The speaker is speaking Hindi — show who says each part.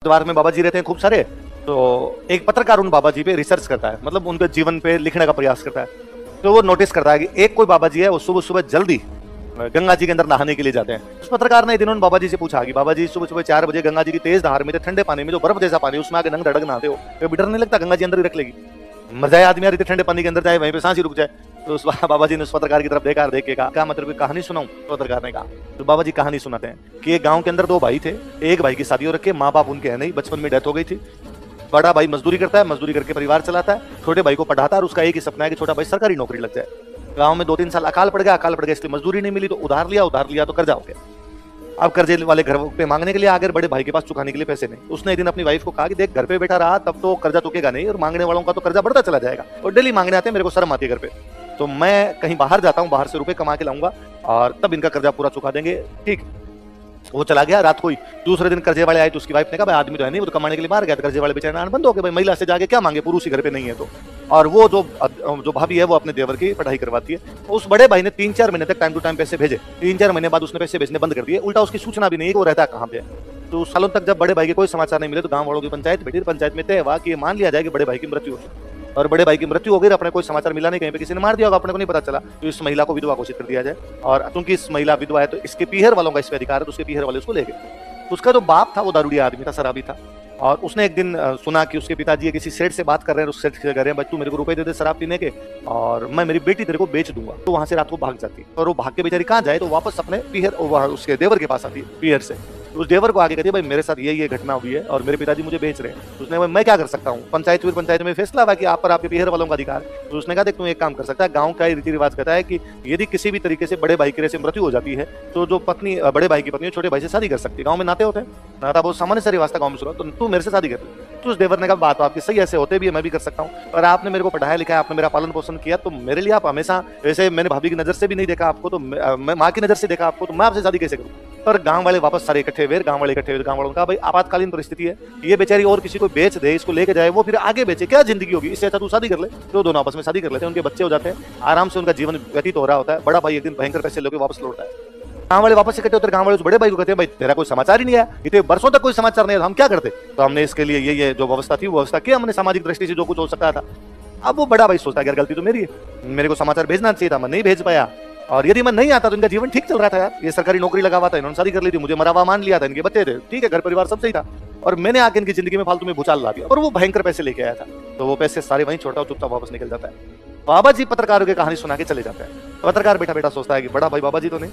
Speaker 1: द्वार में बाबा जी रहते हैं खूब सारे। तो एक पत्रकार उन बाबा जी पे रिसर्च करता है, मतलब उनके जीवन पे लिखने का प्रयास करता है। तो वो नोटिस करता है कि एक कोई बाबा जी है, वो सुबह सुबह जल्दी गंगा जी के अंदर नहाने के लिए जाते हैं। उस पत्रकार ने एक दिन उन बाबा जी से पूछा कि बाबा जी सुबह सुबह 4 बजे गंगा जी की तेज धार में ठंडे पानी में, जो बर्फ जैसा पानी, उसमें आके नंग धड़क नहाते हो, कभी डर नहीं लगता गंगा जी अंदर ही रख लेगी? मजा है आदमी यार इतने ठंडे पानी के अंदर जाए, वहीं पे सांस ही रुक जाए। तो उस बाबा जी ने उस पत्रकार की तरफ देखा, देख के कहा, क्या मतलब कहानी सुनाऊं? पत्रकार ने कहा। तो बाबा जी कहानी सुनाते हैं कि एक गांव के अंदर 2 भाई थे। एक भाई की शादी हो रखी है, माँ बाप उनके है नहीं, बचपन में डेथ हो गई थी। बड़ा भाई मजदूरी करता है, मजदूरी करके परिवार चलाता है। छोटे भाई को पढ़ाता है और उसका एक ही सपना है कि छोटा भाई सरकारी नौकरी लग जाए। गांव में 2-3 साल अकाल पड़ गया इसलिए मजदूरी नहीं मिली, तो उधार लिया तो कर्जा हो गया। अब कर्जे वाले घर पे मांगने के लिए आ गए, बड़े भाई के पास चुकाने के लिए पैसे नहीं। उसने एक दिन अपनी वाइफ को कहा कि देख, घर पे बैठा रहा तब तो कर्जा चुकेगा नहीं, और मांगने वालों का तो कर्जा बढ़ता चला जाएगा, और डेली मांगने आते हैं, मेरे को शर्म आती है घर पे। तो मैं कहीं बाहर जाता हूँ, बाहर से रुपए कमा के लाऊंगा और तब इनका कर्जा पूरा चुका देंगे। ठीक। वो चला गया। रात को ही दूसरे दिन कर्जे वाले आए तो उसकी वाइफ ने कहा, भाई आदमी तो है नहीं, वो तो कमाने के लिए बाहर गया। कर्जे वाले बेचारे आना बंद हो गए, भाई महिला से जाके क्या मांगे, पुरुष ही घर पे नहीं है तो। और वो जो भाभी है वो अपने देवर की पढ़ाई करवाती है। उस बड़े भाई ने 3-4 महीने तक टाइम टू टाइम पैसे भेजे। 3-4 महीने बाद उसने पैसे भेजने बंद कर दिए। उल्टा उसकी सूचना भी नहीं है कि वो रहता है कहाँ पे। तो सालों तक जब बड़े भाई के कोई समाचार नहीं मिले तो गांव वालों की पंचायत बैठी। पंचायत में तय हुआ कि मान लिया जाए कि बड़े भाई की मृत्यु हो गई, और बड़े भाई की मृत्यु हो गई, अपने कोई समाचार मिला नहीं, कहीं पे किसी ने मार दिया होगा, अपने को नहीं पता चला। तो इस महिला को विधवा घोषित कर दिया जाए, और क्योंकि इस महिला विधवा है तो इसके पीहर वालों का इस पे अधिकार है, तो उसके पीहर वाले उसको ले गए। तो उसका जो बाप था वो दारूडिया आदमी था, शराबी था। और उसने एक दिन सुना कि उसके पिताजी किसी सेठ से बात कर रहे हैं, उस सेठ से कह रहे हैं, भाई तू मेरे को रुपए दे दे शराब पीने के, और मैं मेरी बेटी तेरे को बेच दूंगा। तो वहां से रात को भाग जाती है, और वो भाग के बेचारी कहाँ जाए, तो वापस अपने पीहर उसके देवर के पास आती है, पीहर से। उस देवर को आगे कहती है, भाई मेरे साथ ये घटना हुई है और मेरे पिताजी मुझे बेच रहे हैं। तो उसने, मैं क्या कर सकता हूँ? पंचायत में फैसला हुआ कि आप पर आपके पीहर वालों का अधिकार। तो उसने कहा, देख तू एक काम कर सकता है, गांव का रीति रिवाज कहता है कि यदि किसी भी तरीके से बड़े भाई की से मृत्यु हो जाती है तो जो पत्नी बड़े भाई की पत्नी छोटे भाई से शादी कर सकती है। गाँव में नाते होते हैं, नाता बहुत सामान्य सा रिवाज था गाँव में सुना। तो तू मेरे से शादी कर ले। तो उस देवर ने कहा, बात आपकी सही, ऐसे होते भी है, मैं भी कर सकता हूँ, और आपने मेरे को पढ़ाया लिखा है, आपने मेरा पालन पोषण किया, तो मेरे लिए आप हमेशा ऐसे, मैंने भाभी की नजर से भी नहीं देखा आपको, तो मैं माँ की नजर से देखा आपको, तो मैं आपसे शादी कैसे करूँ? पर गांव वाले वापस सारे इकट्ठे हुए, गांव वालों ने कहा, भाई आपातकालीन परिस्थिति है, ये बेचारी और किसी को बेच दे, इसको लेके जाए, वो फिर आगे बेचे, क्या जिंदगी होगी, इससे अच्छा तू शादी कर ले। तो दोनों आपस में शादी कर लेते हैं, उनके बच्चे हो जाते हैं, आराम से उनका जीवन व्यतीत हो रहा होता है। बड़ा भाई एक दिन भयंकर पैसे लेके वापस लौटता है। गांव वाले वापस इकट्ठे होते हैं, गांव वाले उस बड़े भाई को कहते हैं, भाई तेरा कोई समाचार ही नहीं आया, इतने वर्षों तक कोई समाचार नहीं है, हम क्या करते? तो हमने इसके लिए ये जो व्यवस्था थी वो व्यवस्था की, हमने सामाजिक दृष्टि से जो कुछ हो सकता था। अब वो बड़ा भाई सोचता है, यार गलती तो मेरी है, मेरे को समाचार भेजना चाहिए था, मैं नहीं भेज पाया, और यदि मैं नहीं आता तो इनका जीवन ठीक चल रहा था यार, ये सरकारी नौकरी लगा हुआ था, इन्होंने शादी कर ली थी, मुझे मरा हुआ मान लिया था, इनके बच्चे थे, ठीक है, घर परिवार सब सही था, और मैंने आके इनकी जिंदगी में फालतू में भूचाल ला दिया, और वो भयंकर पैसे लेके आया था। तो वो पैसे सारे वहीं छोटा चुपचाप वापस निकल जाता है। बाबा जी पत्रकारों की कहानी सुना के चले जाते हैं। पत्रकार बैठा बैठा सोचता है कि बड़ा भाई बाबा जी तो नहीं,